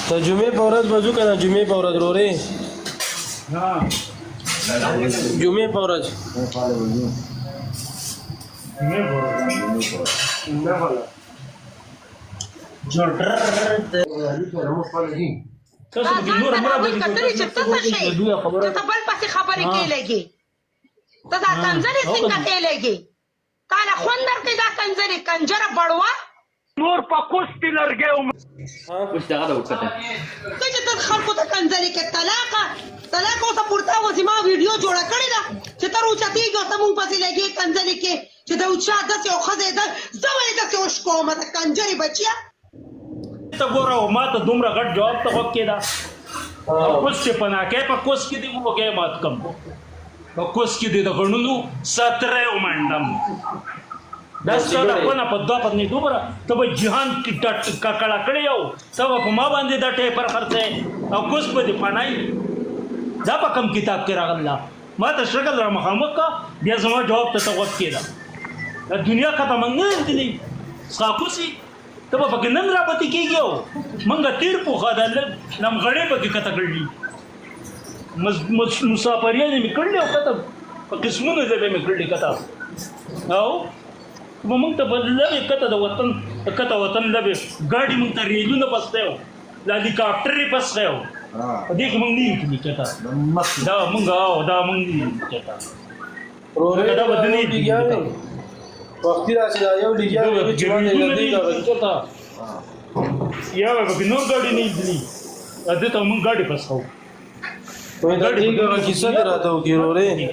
ته جمعې په ورځ به ځو که نه جمعې په ورځ ورورې جمعې په ورځ ته دا کنځلې څنګه کېلېږي تا نه خوند درکړي دا کنځلې کنجره بړوه نور په کوستي لرګی ته چې ته خلکو ته کنځلې کې طلاق اوسه پورته اوسې ما ویډیو جوړه کړې ده چې ته راوچتېږي او ته مونږ پسې لګې کنځلې کې چې د اوچا داسې یو ښځه ده زه ولې داسې وشکومه د کنجرې بچیه ته ګوره ما ته دومره غټ جواب ته غوږ کېده کوس چې پناکې په کوس کې دې وګې مات کم په کوس کې دې د غڼونو 17 ومنډم دا ستا په دوه پتنې دومره ته به جهان کې ککړه کړې یو ته به په ما باندې دا ټیپر خرڅې او کوس به دې پنای دا په کم کتاب کې راغله ما ته شکل را مخامخ کا بیا زما جواب ته غوږ کېده دا دنیا ختم نه دي ساکوسي ته به پکې نن را پاتې کېږي او منګه تیر پوخه ده نمغړې پکې کته کړلي مسافریانې مې کړلې او کته په قسمونو ژبې مې کړلې کته او موږ ته به لبې کته د وطن لبې ګاډي موږ ته ریلونه پسته یو هلیکاپټر یې پسته یو په دې کې موږ نه یو کلي کته دا موږ نه یو کته دا بدنې دي وختي راشي دا یو لګیا دی چې باندې لګي دا کته یا به نور ګاډي نه دي اته ته موږ ګاډي پسخو په دا ټیګه کیسه راته وګورې